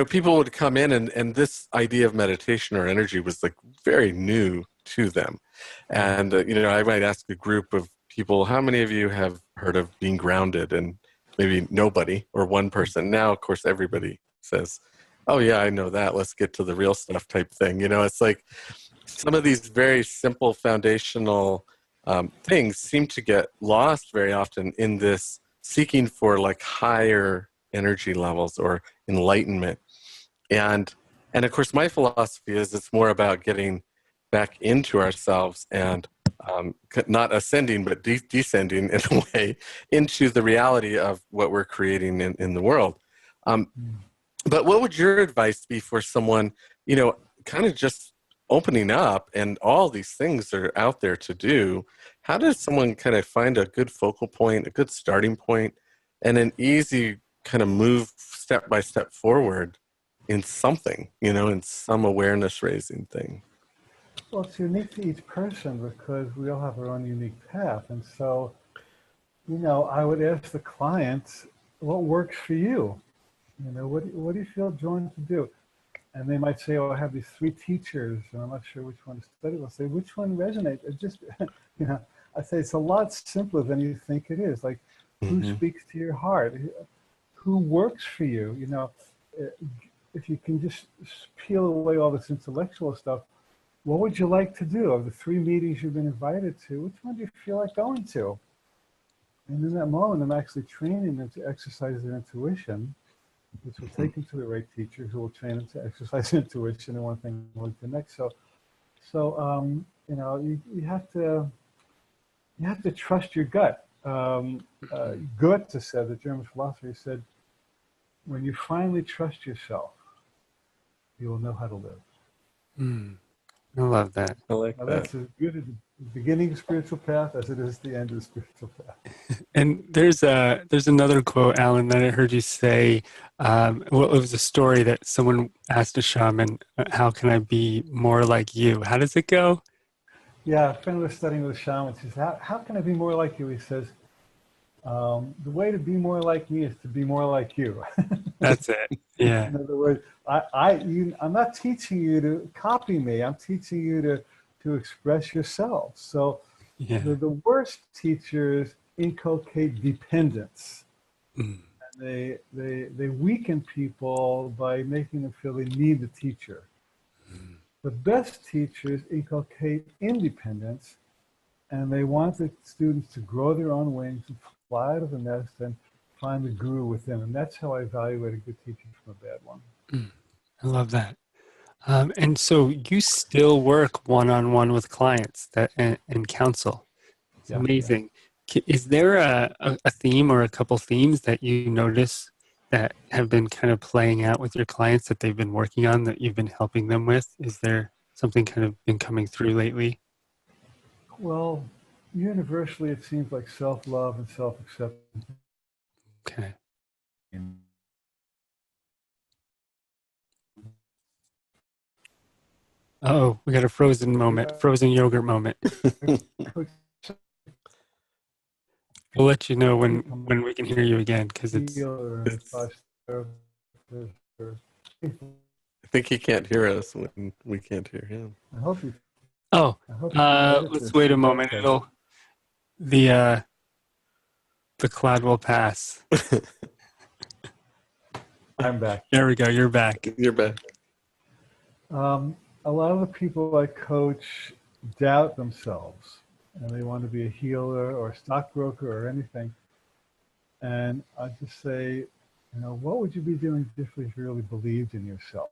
S2: people would come in and this idea of meditation or energy was like very new to them. And, I might ask a group of people, how many of you have heard of being grounded? And maybe nobody or one person. Now, of course, everybody says, oh yeah, I know that. Let's get to the real stuff type thing. It's like some of these very simple foundational things seem to get lost very often in this seeking for like higher energy levels or enlightenment. And of course, my philosophy is it's more about getting back into ourselves and not ascending, but descending in a way into the reality of what we're creating in the world. But what would your advice be for someone, kind of just opening up, and all these things are out there to do, how does someone kind of find a good focal point, a good starting point, and an easy kind of move step by step forward in something, in some awareness raising thing?
S3: Well, it's unique to each person because we all have our own unique path. And so, I would ask the clients, what works for you? What do you feel drawn to do? And they might say, oh, I have these 3 teachers, and I'm not sure which one to study. I'll say, which one resonates? It just, I say it's a lot simpler than you think it is. Like, who speaks to your heart? Who works for you? If you can just peel away all this intellectual stuff, what would you like to do? Of the 3 meetings you've been invited to, which one do you feel like going to? And in that moment, I'm actually training them to exercise their intuition, which will take them to the right teacher who will train them to exercise intuition, and one thing will lead to the next. So you have to trust your gut. Goethe said, the German philosopher, said, when you finally trust yourself, you will know how to live.
S1: I love that.
S2: I like
S3: Now,
S2: that.
S3: that's as good at the beginning of the spiritual path as it is the end of the spiritual path.
S1: And there's another quote, Alan, that I heard you say. Well, it was a story that someone asked a shaman, "How can I be more like you?" How does it go?
S3: Yeah, a friend was studying with a shaman. She says, how can I be more like you? He says, the way to be more like me is to be more like you.
S1: That's it. Yeah.
S3: In other words, I'm not teaching you to copy me. I'm teaching you to express yourself. So
S1: Yeah.
S3: the worst teachers inculcate dependence. And they weaken people by making them feel they need the teacher. The best teachers inculcate independence, and they want the students to grow their own wings and fly out of the nest and find the guru within. And that's how I evaluate a good teacher from a bad one.
S1: I love that. And so you still work one-on-one with clients and counsel. It's amazing. Is there a theme or a couple themes that you notice that have been kind of playing out with your clients that they've been working on that you've been helping them with? Is there something kind of been coming through lately?
S3: Well, universally, it seems like self-love and self-acceptance.
S1: Okay. Oh, we got a frozen moment, frozen yogurt moment. We'll let you know when we can hear you again, because it's
S2: I think he can't hear us when we can't hear him.
S3: I hope you.
S1: Oh,
S3: I hope you
S1: let's wait a moment. The cloud will pass.
S3: I'm back.
S1: There we go. You're back.
S2: You're back.
S3: A lot of the people I coach doubt themselves, and they want to be a healer or a stockbroker or anything. And I just say, what would you be doing differently if you really believed in yourself?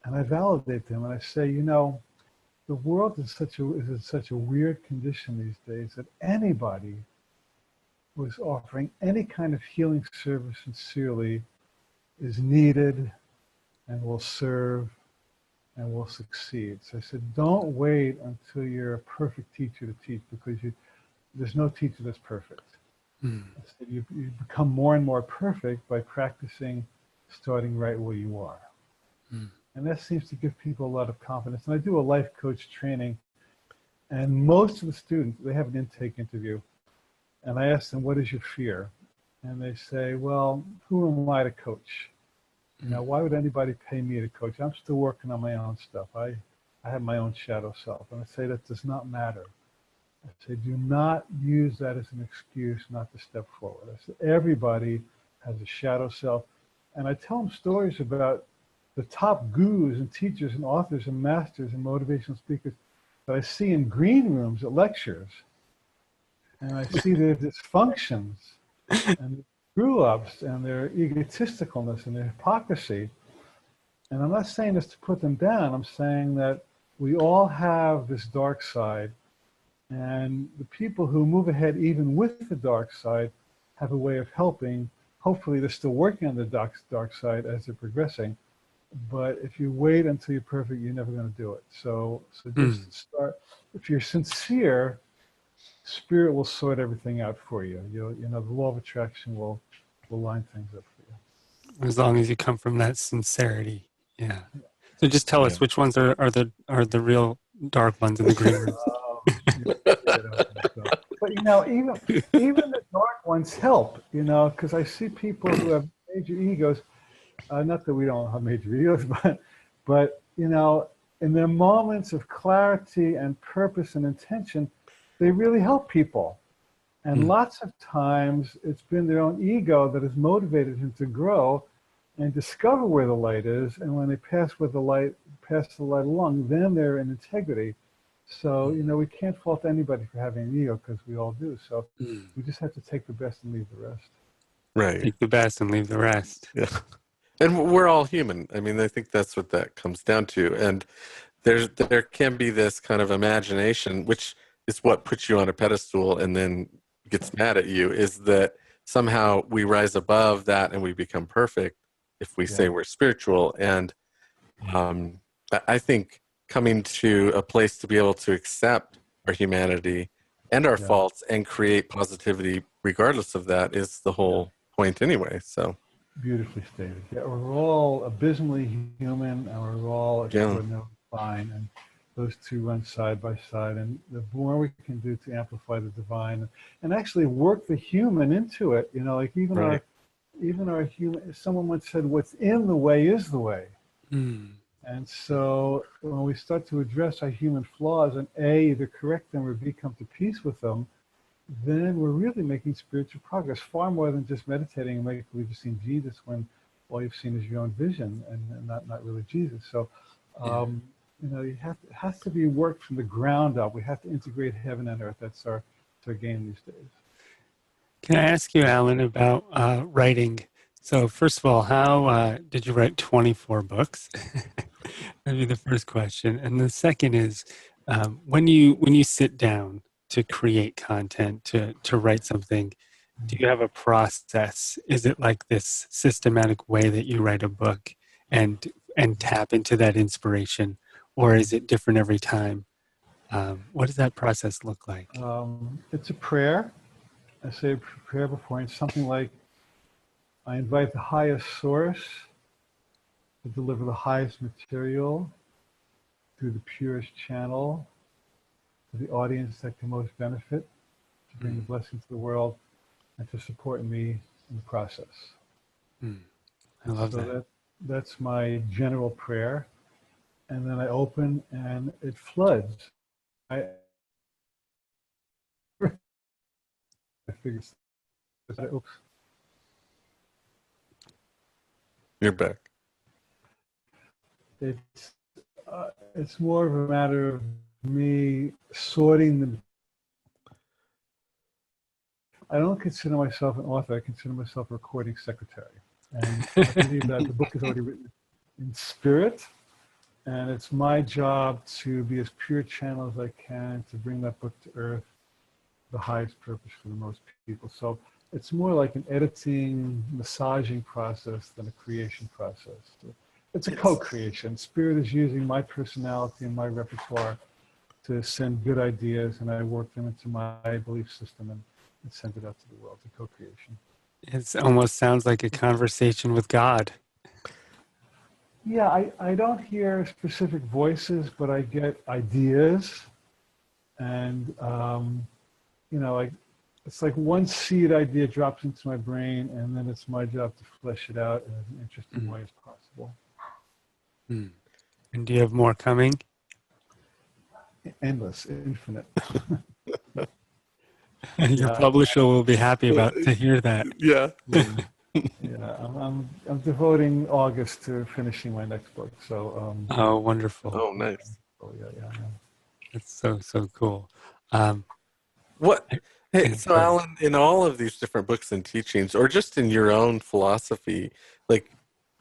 S3: And I validate them, and I say, the world is in such a weird condition these days that anybody who is offering any kind of healing service sincerely is needed and will serve and will succeed. So I said, don't wait until you're a perfect teacher to teach, because there's no teacher that's perfect. I said, you become more and more perfect by practicing starting right where you are. And that seems to give people a lot of confidence. And I do a life coach training, and most of the students, they have an intake interview. And I ask them, what is your fear? And they say, well, who am I to coach? Why would anybody pay me to coach? I'm still working on my own stuff. I have my own shadow self. And I say that does not matter. I say, do not use that as an excuse not to step forward. I say, everybody has a shadow self. And I tell them stories about the top gurus and teachers and authors and masters and motivational speakers that I see in green rooms at lectures. And I see their dysfunctions and screw-ups and their egotisticalness and their hypocrisy. And I'm not saying this to put them down. I'm saying that we all have this dark side. And the people who move ahead even with the dark side have a way of helping. Hopefully they're still working on the dark side as they're progressing. but if you wait until you're perfect, you're never going to do it. So just start. If you're sincere, Spirit will sort everything out for you. You know, the law of attraction will line things up for you.
S1: As long as you come from that sincerity. Yeah. So just tell us which ones are the real dark ones in the green rooms.
S3: But you know, even the dark ones help. You know, because I see people who have major egos. Not that we don't have major egos, but you know, in their moments of clarity and purpose and intention, they really help people. And lots of times, it's been their own ego that has motivated him to grow and discover where the light is. And when they pass the light along, then they're in integrity. So, you know, we can't fault anybody for having an ego because we all do. So we just have to take the best and leave the rest.
S2: Right.
S1: Take the best and leave the rest.
S2: Yeah. And we're all human. I mean, I think that's what that comes down to. And there can be this kind of imagination, which is what puts you on a pedestal and then gets mad at you, is that somehow we rise above that and we become perfect if we say we're spiritual. And I think coming to a place to be able to accept our humanity and our faults and create positivity regardless of that is the whole point anyway. So
S3: beautifully stated. Yeah, we're all abysmally human and we're all extraordinarily divine, and those two run side by side, and the more we can do to amplify the divine and actually work the human into it, you know, like even our human, someone once said, what's in the way is the way. And so when we start to address our human flaws and either correct them or B, come to peace with them, then we're really making spiritual progress, far more than just meditating and making believe you've seen Jesus when all you've seen is your own vision and not really Jesus. So, you know, it has to be worked from the ground up. We have to integrate heaven and earth. That's our game these days.
S1: Can I ask you, Alan, about writing? So first of all, how did you write 24 books? That'd be the first question. And the second is, when you sit down to create content, to write something, do you have a process? Is it like this systematic way that you write a book and tap into that inspiration? Or is it different every time? What does that process look like?
S3: It's a prayer. I say a prayer before, and it's something like, I invite the highest source to deliver the highest material through the purest channel to the audience that can most benefit, to bring the blessing to the world, and to support me in the process.
S1: I love that.
S3: That's my general prayer. And then I open and it floods. I figured, oops.
S2: You're back.
S3: It's more of a matter of me sorting them. I don't consider myself an author. I consider myself a recording secretary. And I believe that the book is already written in spirit. And it's my job to be as pure a channel as I can to bring that book to earth, the highest purpose for the most people. So it's more like an editing, massaging process than a creation process. It's a co-creation. Spirit is using my personality and my repertoire to send good ideas, and I work them into my belief system and send it out to the world, to co-creation.
S1: It almost sounds like a conversation with God.
S3: Yeah, I don't hear specific voices, but I get ideas, and you know, like it's like one seed idea drops into my brain, and then it's my job to flesh it out in as interesting way as possible.
S1: And do you have more coming?
S3: Endless, infinite.
S1: Your publisher will be happy to hear that.
S2: Yeah.
S3: Yeah, I'm devoting August to finishing my next book. So.
S1: Oh, wonderful!
S2: Oh, nice.
S3: Oh yeah.
S1: That's so cool.
S2: What? Hey, so Alan, in all of these different books and teachings, or just in your own philosophy, like,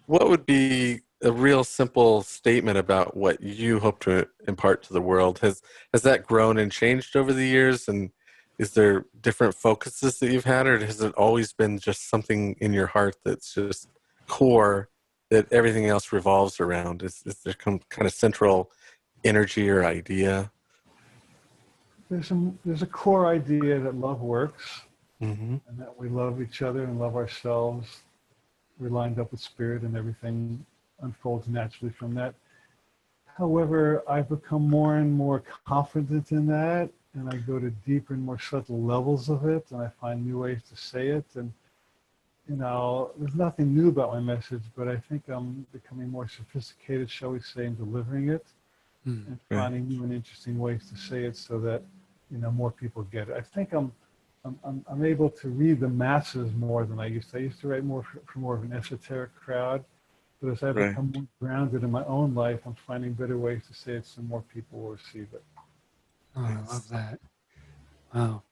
S2: what would be a real simple statement about what you hope to impart to the world? Has that grown and changed over the years? And is there different focuses that you've had, or has it always been just something in your heart that's just core that everything else revolves around? Is there some kind of central energy or idea?
S3: There's a core idea that love works,
S2: Mm-hmm.
S3: and that we love each other and love ourselves. We're lined up with spirit, and everything unfolds naturally from that. However, I've become more and more confident in that, and I go to deeper and more subtle levels of it, and I find new ways to say it. And there's nothing new about my message, but I think I'm becoming more sophisticated, shall we say, in delivering it, and finding new and interesting ways to say it so that more people get it. I think I'm able to read the masses more than I used to. I used to write more for more of an esoteric crowd, but as I become more grounded in my own life, I'm finding better ways to say it so more people will receive it.
S1: Oh, I love that. Wow.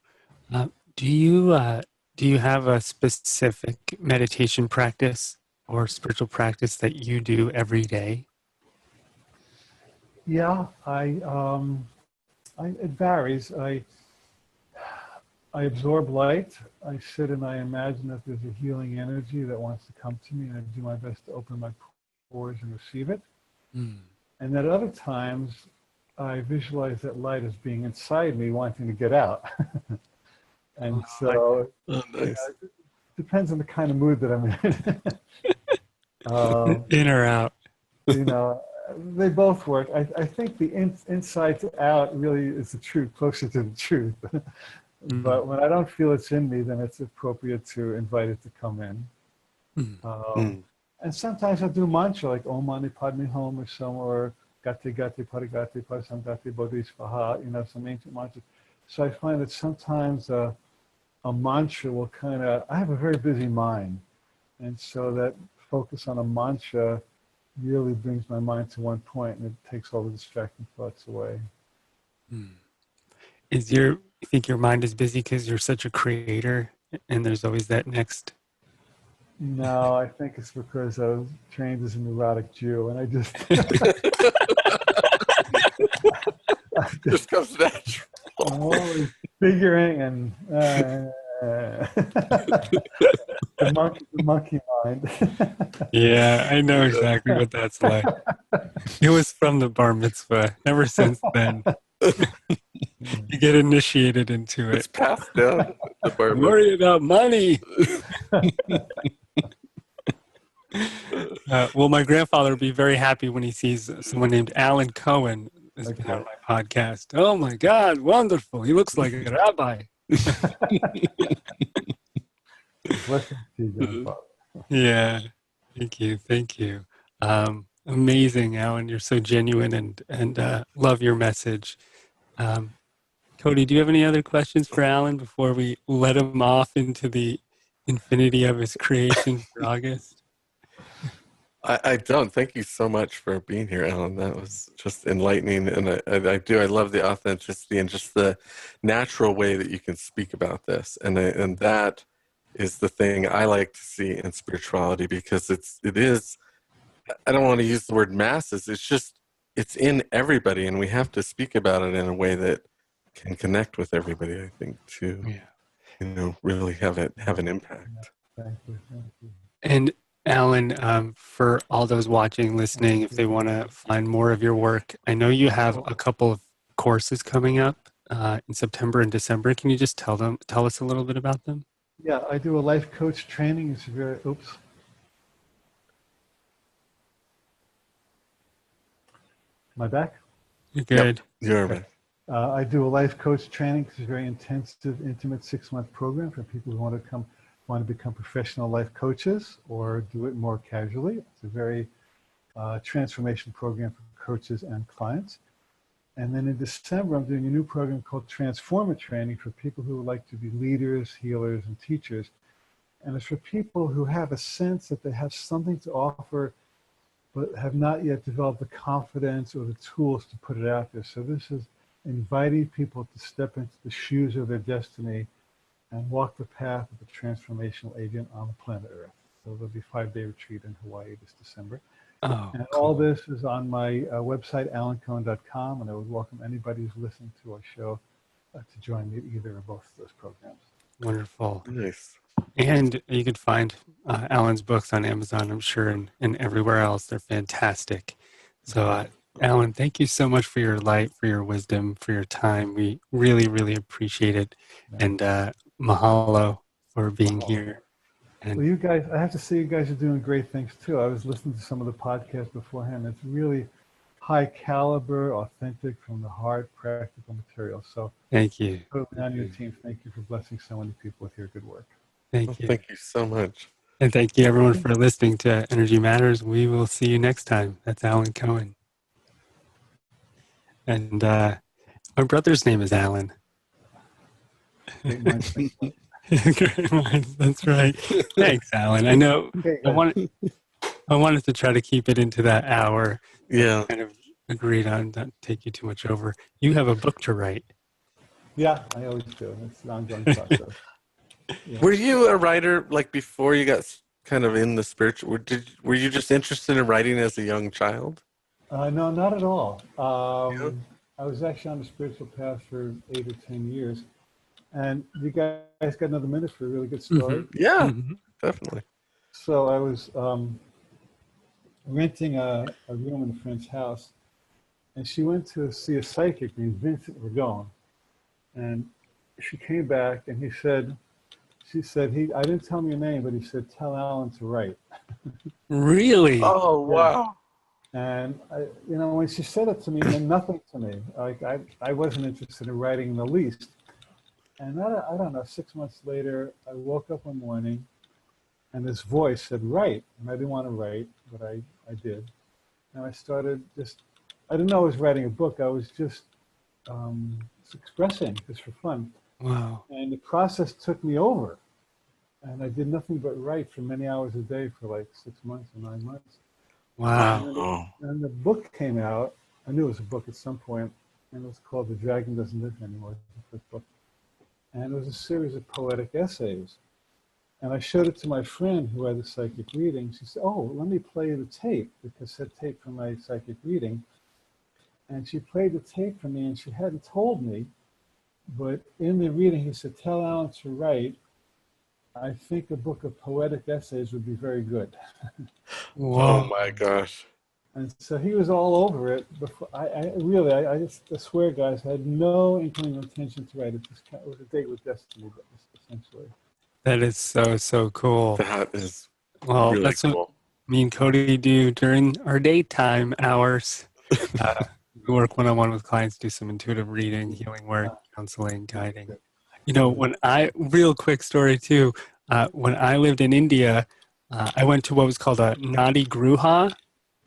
S1: Do you have a specific meditation practice or spiritual practice that you do every day?
S3: Yeah, it varies. I absorb light. I sit and I imagine that there's a healing energy that wants to come to me, and I do my best to open my pores and receive it. And at other times, I visualize that light as being inside me, wanting to get out. And so it depends on the kind of mood that I'm in.
S1: In or out?
S3: They both work. I think the inside to out really is the truth, closer to the truth. But when I don't feel it's in me, then it's appropriate to invite it to come in. And sometimes I do mantra like Om Mani Padme Hum or Gate Gate Parigate Parasamgate Bodhisvaha, some ancient mantras. So I find that sometimes a mantra will I have a very busy mind. And so that focus on a mantra really brings my mind to one point, and it takes all the distracting thoughts away.
S1: You think your mind is busy because you're such a creator and there's always that next?
S3: No, I think it's because I was trained as a neurotic Jew, and I just
S2: just comes natural.
S3: I'm always figuring and the monkey mind.
S1: Yeah, I know exactly what that's like. It was from the bar mitzvah. Ever since then, you get initiated into it.
S2: It's passed down.
S1: Worry about money. Well, my grandfather would be very happy when he sees someone named Alan Cohen has been on my podcast. Oh my God, wonderful. He looks like a rabbi.
S3: Blessings to you, grandfather.
S1: Yeah, thank you. Amazing, Alan. You're so genuine and love your message. Cody, do you have any other questions for Alan before we let him off into the infinity of his creation for August?
S2: I don't. Thank you so much for being here, Alan. That was just enlightening, and I love the authenticity and just the natural way that you can speak about this, and that is the thing I like to see in spirituality, because it is. I don't want to use the word masses. It's in everybody, and we have to speak about it in a way that can connect with everybody, I think, to really have an impact.
S3: Thank you.
S1: And Alan, for all those watching, listening, if they want to find more of your work, I know you have a couple of courses coming up in September and December. Can you just tell us a little bit about them?
S3: Yeah, I do a life coach training. It's very, oops. Am I back?
S1: You're good.
S2: Yep. You're back.
S3: I do a life coach training. It's a very intensive, intimate 6-month program for people who want to become professional life coaches or do it more casually. It's a very transformation program for coaches and clients. And then in December, I'm doing a new program called Transformer Training for people who would like to be leaders, healers, and teachers. And it's for people who have a sense that they have something to offer, but have not yet developed the confidence or the tools to put it out there. So this is inviting people to step into the shoes of their destiny and walk the path of a transformational agent on the planet Earth. So there'll be a 5-day retreat in Hawaii this December.
S1: Oh,
S3: and
S1: cool.
S3: all this is on my website, alancohen.com, and I would welcome anybody who's listening to our show to join me at either or both of those programs.
S1: Wonderful.
S2: Nice.
S1: And you can find Alan's books on Amazon, I'm sure, and everywhere else. They're fantastic. So, Alan, thank you so much for your light, for your wisdom, for your time. We really, really appreciate it. And mahalo for being here. And
S3: well, you guys, I have to say, you guys are doing great things too. I was listening to some of the podcasts beforehand. It's really high caliber, authentic, from the heart, practical material. So
S1: thank you.
S3: Totally on your team. Thank you for blessing so many people with your good work.
S1: Thank you.
S2: Thank you so much.
S1: And thank you, everyone, for listening to Energy Matters. We will see you next time. That's Alan Cohen. And my brother's name is Alan.
S3: Great minds think alike.
S1: Great minds. That's right. Thanks, Alan. I know.
S3: Okay,
S1: I wanted to try to keep it into that hour.
S2: Yeah.
S1: Kind of agreed on not take you too much over. You have a book to write.
S3: Yeah, I always do. It's an ongoing process. Yeah.
S2: Were you a writer like before you got kind of in the spiritual? Were you just interested in writing as a young child?
S3: No, not at all. I was actually on the spiritual path for 8 or 10 years. And you guys got another minute for a really good story?
S1: Mm-hmm.
S2: Yeah,
S1: Mm-hmm.
S2: definitely.
S3: So I was renting a room in a friend's house, and she went to see a psychic named Vincent Ragone. And she came back, and she said, I didn't tell me your name, but he said, tell Alan to write.
S1: Really?
S2: Oh, wow.
S3: And when she said it to me, it meant nothing to me. Like I wasn't interested in writing in the least. And I don't know, 6 months later, I woke up one morning and this voice said, write. And I didn't want to write, but I did. And I started I didn't know I was writing a book. I was just expressing, just for fun.
S1: Wow.
S3: And the process took me over. And I did nothing but write for many hours a day for like 6 months or 9 months.
S1: Wow.
S3: And the book came out. I knew it was a book at some point, and it was called The Dragon Doesn't Live Anymore, the first book. And it was a series of poetic essays. And I showed it to my friend who had the psychic reading. She said, oh, let me play the tape, the cassette tape from my psychic reading. And she played the tape for me, and she hadn't told me. But in the reading, he said, tell Alan to write. I think a book of poetic essays would be very good.
S1: Whoa.
S2: Oh, my gosh.
S3: And so he was all over it. Before I just swear, guys, I had no inkling or intention to write it. It was a date with destiny, essentially.
S1: That is so cool.
S2: That is
S1: Well,
S2: really
S1: that's
S2: cool.
S1: what me and Cody do during our daytime hours. We work one-on-one with clients, do some intuitive reading, healing work, counseling, guiding. Real quick story too, when I lived in India, I went to what was called a Nadi Gruha,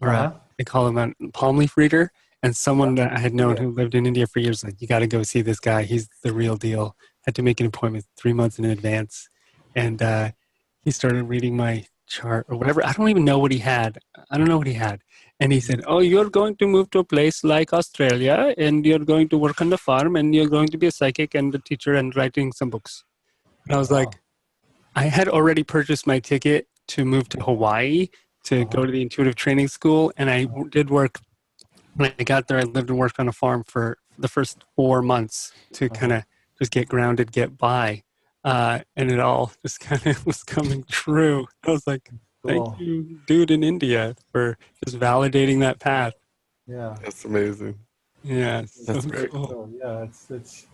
S1: or they call him a palm leaf reader, and someone that I had known who lived in India for years, like, you got to go see this guy. He's the real deal. Had to make an appointment 3 months in advance. And he started reading my chart or whatever. I don't even know what he had. I don't know what he had. And he said, oh, you're going to move to a place like Australia, and you're going to work on the farm, and you're going to be a psychic and a teacher and writing some books. And I was like, I had already purchased my ticket to move to Hawaii to go to the intuitive training school. And I did work. When I got there, I lived and worked on a farm for the first 4 months to kind of just get grounded, get by. And it all just kind of was coming true. I was like, thank you, dude in India, for just validating that path.
S3: Yeah.
S2: That's amazing.
S1: Yeah.
S2: That's
S1: so
S2: very
S1: cool.
S3: So, yeah, it's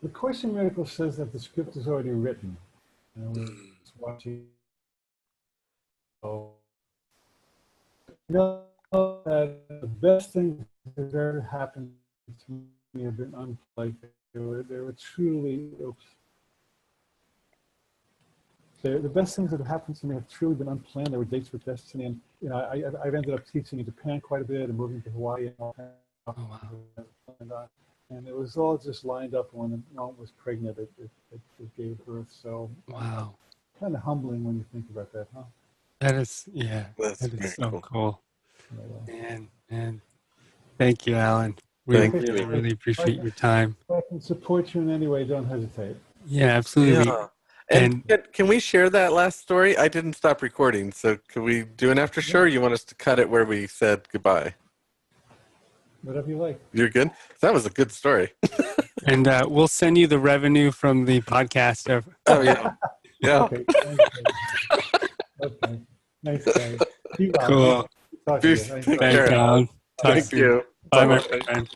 S3: the Course in Miracles says that the script is already written. We're just watching. That the best things that have ever happened to me have been unlike. They were truly, the best things that have happened to me have truly been unplanned. They were dates with destiny, and I've ended up teaching in Japan quite a bit and moving to Hawaii and all that.
S1: Oh, wow.
S3: And it was all just lined up. When the mom was pregnant, it gave birth. So
S1: Wow.
S3: kind of humbling when you think about that, huh?
S1: That is,
S2: That's
S1: that is
S2: very
S1: so cool.
S3: Yeah.
S1: Man. Thank you, Alan. We
S2: Thank
S1: really,
S2: you.
S1: really appreciate your time.
S3: If I can support you in any way, don't hesitate.
S1: Yeah, absolutely.
S2: Yeah. And can we share that last story? I didn't stop recording, so can we do an after show, or you want us to cut it where we said goodbye?
S3: Whatever you like.
S2: You're good? That was a good story.
S1: And we'll send you the revenue from the podcast.
S2: Oh, yeah. Yeah.
S3: Okay. Okay. Nice guy. Be well.
S1: Cool.
S3: Talk to you.
S2: Peace. Take
S1: Thanks,
S2: care.
S1: Alan. Talk
S2: Thank
S1: soon.
S2: you.
S1: Bye, my
S2: Bye-bye.
S1: friend.